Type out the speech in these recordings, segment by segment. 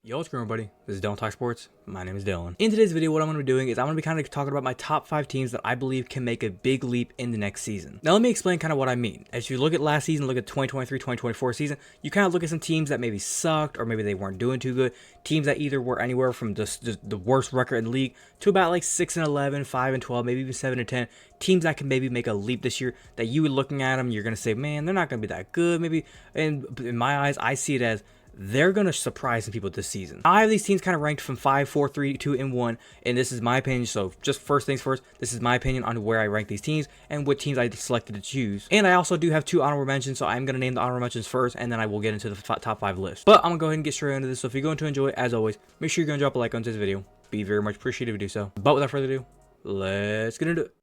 Yo, what's going on, everybody? This is Dylan Talk Sports. My name is Dylan. In today's video, what I'm going to be doing is I'm going to be kind of talking about my top 5 teams that I believe can make a big leap in the next season. Now, let me explain kind of what I mean. As you look at last season, look at 2023-2024 season, you kind of look at some teams that maybe sucked or maybe they weren't doing too good. Teams that either were anywhere from just the worst record in the league to about like 6-11, 5-12, maybe even 7-10. Teams that can maybe make a leap this year that you were looking at them, you're going to say, man, they're not going to be that good. Maybe, and in my eyes, I see it as they're going to surprise some people this season. I have these teams kind of ranked from 5, 4, 3, 2, and 1, and this is my opinion. So just first things first, this is my opinion on where I rank these teams and what teams I selected to choose. And I also do have 2 honorable mentions, so I'm going to name the honorable mentions first, and then I will get into the top 5 list. But I'm going to go ahead and get straight into this. So if you're going to enjoy it, as always, make sure you're going to drop a like on this video. Be very much appreciated if you do so. But without further ado, let's get into it.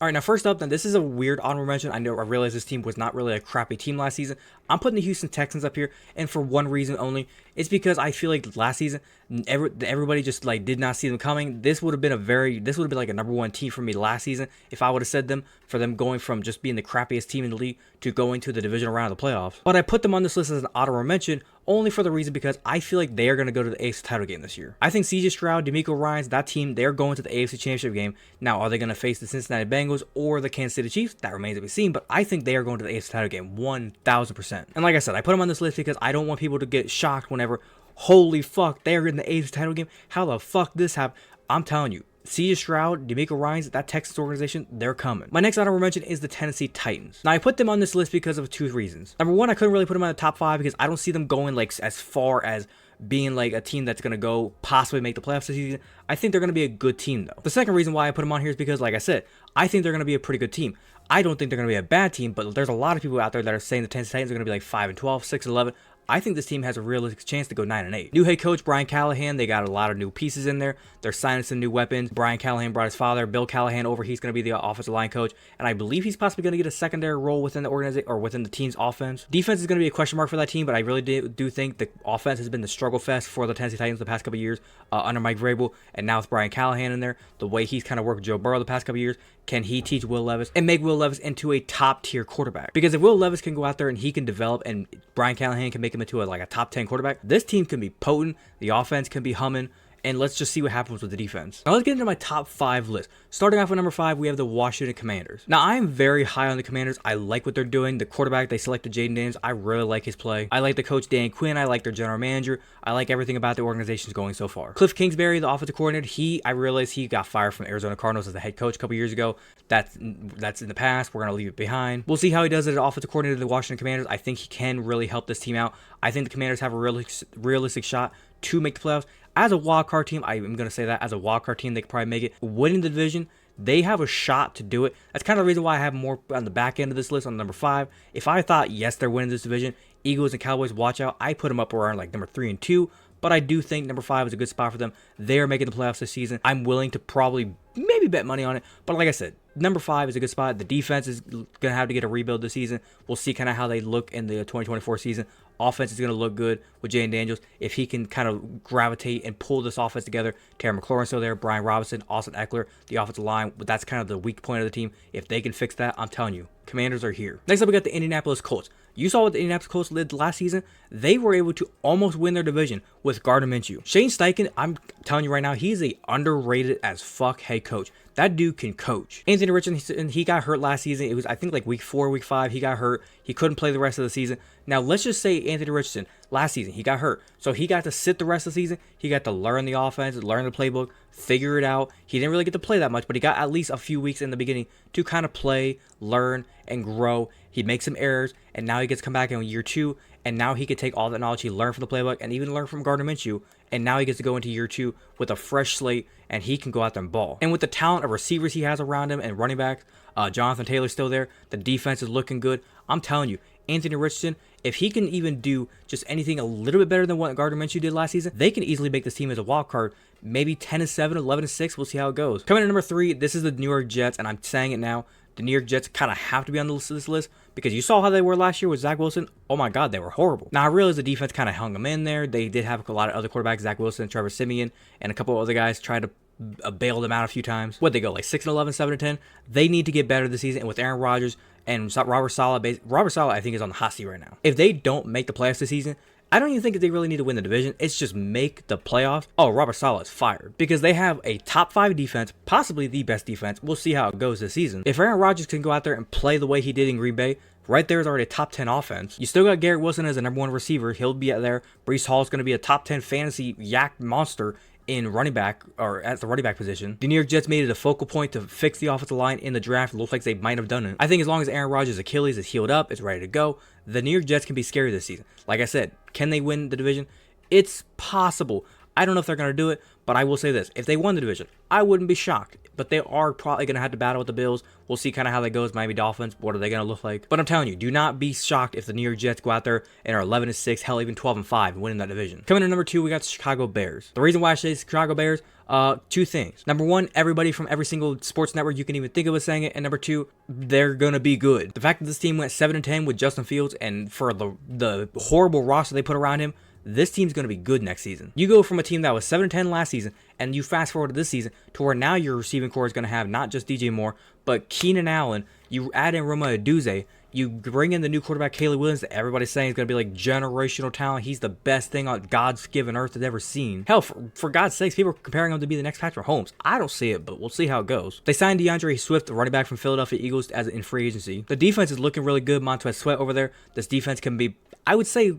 All right, now first up, then this is a weird honorable mention. I realize this team was not really a crappy team last season. I'm putting the Houston Texans up here, and for one reason only. It's because I feel like last season, everybody just like did not see them coming. This would have been like a number 1 team for me last season if I would have said them, for them going from just being the crappiest team in the league to going to the divisional round of the playoffs. But I put them on this list as an honorable mention only for the reason because I feel like they are going to go to the AFC title game this year. I think CJ Stroud, DeMeco Ryans, that team, they're going to the AFC Championship game. Now, are they going to face the Cincinnati Bengals or the Kansas City Chiefs? That remains to be seen, but I think they are going to the AFC title game 1000%. And like I said, I put them on this list because I don't want people to get shocked whenever, holy fuck, they're in the AFC title game. How the fuck this happened? I'm telling you, CJ Stroud, DeMeco Ryans, that Texas organization, they're coming. My next honorable mention is the Tennessee Titans. Now, I put them on this list because of 2 reasons. Number 1, I couldn't really put them on the top 5 because I don't see them going like as far as being like a team that's going to go possibly make the playoffs this season. I think they're going to be a good team, though. The second reason why I put them on here is because, like I said, I think they're going to be a pretty good team. I don't think they're going to be a bad team, but there's a lot of people out there that are saying the Tennessee Titans are going to be like 5-12, 6-11. I think this team has a realistic chance to go 9-8. New head coach Brian Callahan, they got a lot of new pieces in there. They're signing some new weapons. Brian Callahan brought his father, Bill Callahan, over. He's going to be the offensive line coach, and I believe he's possibly going to get a secondary role within the organization or within the team's offense. Defense is going to be a question mark for that team, but I really do think the offense has been the struggle fest for the Tennessee Titans the past couple of years under Mike Vrabel, and now with Brian Callahan in there, the way he's kind of worked with Joe Burrow the past couple of years. Can he teach Will Levis and make Will Levis into a top tier quarterback? Because if Will Levis can go out there and he can develop and Brian Callahan can make him into a top 10 quarterback, this team can be potent. The offense can be humming. And let's just see what happens with the defense. Now let's get into my top 5 list. Starting off with number 5, we have the Washington Commanders. Now I am very high on the Commanders. I like what they're doing. The quarterback, they selected Jayden Daniels. I really like his play. I like the coach Dan Quinn. I like their general manager. I like everything about the organization's going so far. Cliff Kingsbury, the offensive coordinator, I realized he got fired from the Arizona Cardinals as the head coach a couple years ago. That's in the past. We're going to leave it behind. We'll see how he does it as offensive coordinator of the Washington Commanders. I think he can really help this team out. I think the Commanders have a realistic shot to make the playoffs. As a wild card team, I'm going to say that as a wild card team, they could probably make it. Winning the division, they have a shot to do it. That's kind of the reason why I have more on the back end of this list on number 5. If I thought, yes, they're winning this division, Eagles and Cowboys, watch out. I put them up around like number 3 and 2. But I do think number 5 is a good spot for them. They're making the playoffs this season. I'm willing to probably maybe bet money on it. But like I said, number 5 is a good spot. The defense is going to have to get a rebuild this season. We'll see kind of how they look in the 2024 season. Offense is going to look good with Jayden Daniels. If he can kind of gravitate and pull this offense together, Terry McLaurin still there, Brian Robinson, Austin Eckler, the offensive line. But that's kind of the weak point of the team. If they can fix that, I'm telling you, Commanders are here. Next up, we got the Indianapolis Colts. You saw what the Indianapolis Colts did last season. They were able to almost win their division with Gardner Minshew. Shane Steichen, I'm telling you right now, he's a underrated as fuck head coach. That dude can coach. Anthony Richardson, he got hurt last season. It was, I think, like week 4, week 5, he got hurt. He couldn't play the rest of the season. Now, let's just say Anthony Richardson, last season, he got hurt. So he got to sit the rest of the season. He got to learn the offense, learn the playbook, figure it out. He didn't really get to play that much, but he got at least a few weeks in the beginning to kind of play, learn, and grow. He'd make some errors, and now he gets to come back in year 2, and now he could take all that knowledge he learned from the playbook and even learn from Gardner Minshew, and now he gets to go into year 2 with a fresh slate, and he can go out there and ball. And with the talent of receivers he has around him and running backs, Jonathan Taylor's still there. The defense is looking good. I'm telling you, Anthony Richardson, if he can even do just anything a little bit better than what Gardner Minshew did last season, they can easily make this team as a wild card. Maybe 10-7, 11-6. We'll see how it goes. Coming in at number 3, this is the New York Jets, and I'm saying it now. The New York Jets kind of have to be on this list because you saw how they were last year with Zach Wilson. Oh my God, they were horrible. Now I realize the defense kind of hung them in there. They did have a lot of other quarterbacks, Zach Wilson, Trevor Siemian, and a couple of other guys try to bailed them out a few times. What'd they go, like 6-11, 7-10? They need to get better this season. And with Aaron Rodgers and Robert Saleh, I think is on the hot seat right now. If they don't make the playoffs this season, I don't even think that they really need to win the division. It's just make the playoffs. Oh, Robert Saleh is fired because they have a top 5 defense, possibly the best defense. We'll see how it goes this season. If Aaron Rodgers can go out there and play the way he did in Green Bay, right there is already a top 10 offense. You still got Garrett Wilson as a number 1 receiver. He'll be out there. Breece Hall is going to be a top 10 fantasy yak monster in running back, or at the running back position. The New York Jets made it a focal point to fix the offensive line in the draft. It looks like they might have done it. I think as long as Aaron Rodgers' Achilles is healed up, it's ready to go, the New York Jets can be scary this season. Like I said, can they win the division? It's possible. I don't know if they're going to do it, but I will say this. If they won the division, I wouldn't be shocked. But they are probably going to have to battle with the Bills. We'll see kind of how that goes. Miami Dolphins, what are they going to look like? But I'm telling you, do not be shocked if the New York Jets go out there and are 11-6, hell, even 12-5, winning that division. Coming in number 2, we got the Chicago Bears. The reason why I say Chicago Bears, 2 things. Number 1, everybody from every single sports network you can even think of is saying it. And number 2, they're going to be good. The fact that this team went 7-10 with Justin Fields, and for the horrible roster they put around him, this team's going to be good next season. You go from a team that was 7-10 last season, and you fast forward to this season to where now your receiving core is going to have not just DJ Moore, but Keenan Allen. You add in Roma Aduze. You bring in the new quarterback, Caleb Williams, that everybody's saying is going to be like generational talent. He's the best thing on God's given earth has ever seen. Hell, for God's sakes, people are comparing him to be the next Patrick Mahomes. I don't see it, but we'll see how it goes. They signed DeAndre Swift, the running back from Philadelphia Eagles, as in free agency. The defense is looking really good. Montez Sweat over there. This defense can be, I would say,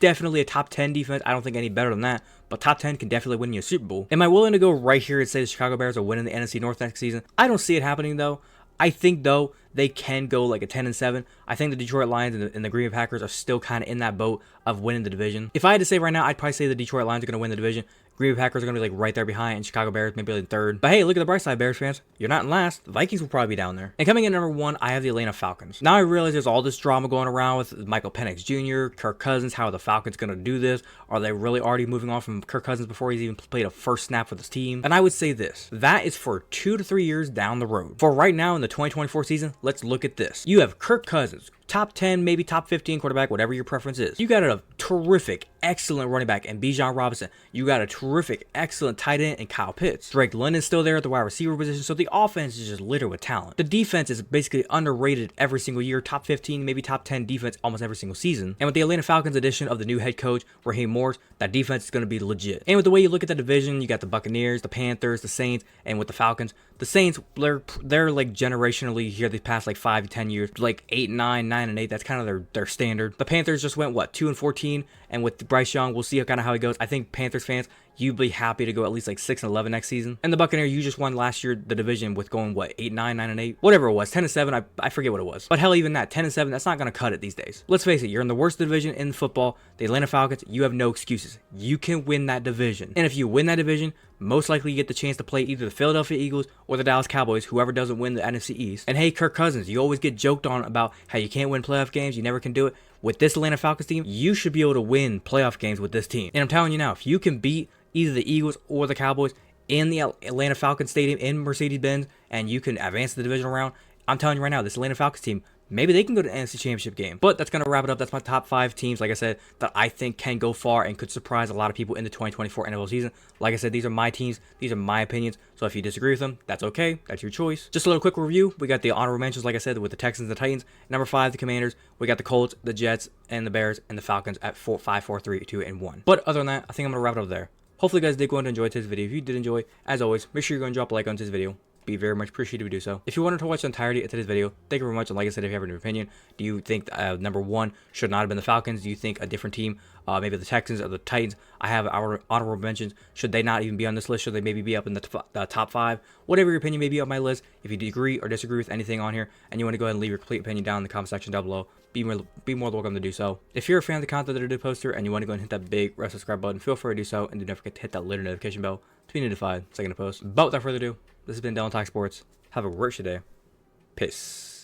definitely a top 10 defense. I don't think any better than that, but top 10 can definitely win you a Super Bowl. Am I willing to go right here and say the Chicago Bears are winning the NFC North next season? I don't see it happening though. I think though they can go like a 10-7. I think the Detroit Lions and the Green Bay Packers are still kind of in that boat of winning the division. If I had to say right now, I'd probably say the Detroit Lions are going to win the division. Green Bay Packers are going to be like right there behind, and Chicago Bears maybe like 3rd. But hey, look at the bright side, Bears fans. You're not in last. The Vikings will probably be down there. And coming in number 1, I have the Atlanta Falcons. Now I realize there's all this drama going around with Michael Penix Jr., Kirk Cousins. How are the Falcons going to do this? Are they really already moving on from Kirk Cousins before he's even played a first snap with his team? And I would say this. That is for 2 to 3 years down the road. For right now in the 2024 season, let's look at this. You have Kirk Cousins, top 10, maybe top 15 quarterback, whatever your preference is. You got a terrific, excellent running back in Bijan Robinson. You got a terrific, excellent tight end in Kyle Pitts. Drake London's still there at the wide receiver position, so the offense is just littered with talent. The defense is basically underrated every single year, top 15, maybe top 10 defense almost every single season. And with the Atlanta Falcons addition of the new head coach, Raheem Morris, that defense is going to be legit. And with the way you look at the division, you got the Buccaneers, the Panthers, the Saints, and with the Falcons, the Saints, they're like generationally here these past like 5 to 10 years, like 8-9, 9-8. That's kind of their standard. The Panthers just went what 2-14, and with Bryce Young, we'll see kind of how he goes. I think Panthers fans, you'd be happy to go at least like 6-11 next season. And the Buccaneers, you just won last year the division with going what 8-9, 9-8, whatever it was, 10-7. I forget what it was, but hell, even that 10-7, that's not gonna cut it these days. Let's face it, you're in the worst division in football, the Atlanta Falcons. You have no excuses. You can win that division, and if you win that division, most likely you get the chance to play either the Philadelphia Eagles or the Dallas Cowboys, whoever doesn't win the NFC East. And hey, Kirk Cousins, you always get joked on about how you can't win playoff games, you never can do it. With this Atlanta Falcons team, you should be able to win playoff games with this team. And I'm telling you now, if you can beat either the Eagles or the Cowboys in the Atlanta Falcons Stadium in Mercedes-Benz, and you can advance the division round, I'm telling you right now, this Atlanta Falcons team, maybe they can go to the NFC Championship game. But that's going to wrap it up. That's my top 5 teams, like I said, that I think can go far and could surprise a lot of people in the 2024 NFL season. Like I said, these are my teams. These are my opinions. So if you disagree with them, that's okay. That's your choice. Just a little quick review. We got the honorable mentions, like I said, with the Texans and the Titans. Number 5, the Commanders. We got the Colts, the Jets, and the Bears, and the Falcons at 5, 4, 3, 2, and 1. But other than that, I think I'm going to wrap it up there. Hopefully you guys did go and enjoy today's video. If you did enjoy, as always, make sure you go and drop a like on today's video. Be very much appreciated if you do so. If you wanted to watch the entirety of today's video, thank you very much. And like I said, if you have an opinion, do you think number 1 should not have been the Falcons? Do you think a different team, maybe the Texans or the Titans? I have our honorable mentions. Should they not even be on this list? Should they maybe be up in the top 5? Whatever your opinion may be on my list. If you agree or disagree with anything on here, and you want to go ahead and leave your complete opinion down in the comment section down below, be more than welcome to do so. If you're a fan of the content that I do post here and you want to go and hit that big red subscribe button, feel free to do so, and do not forget to hit that little notification bell to be notified second to post. But without further ado, this has been Dylan Talk Sports. Have a great day. Peace.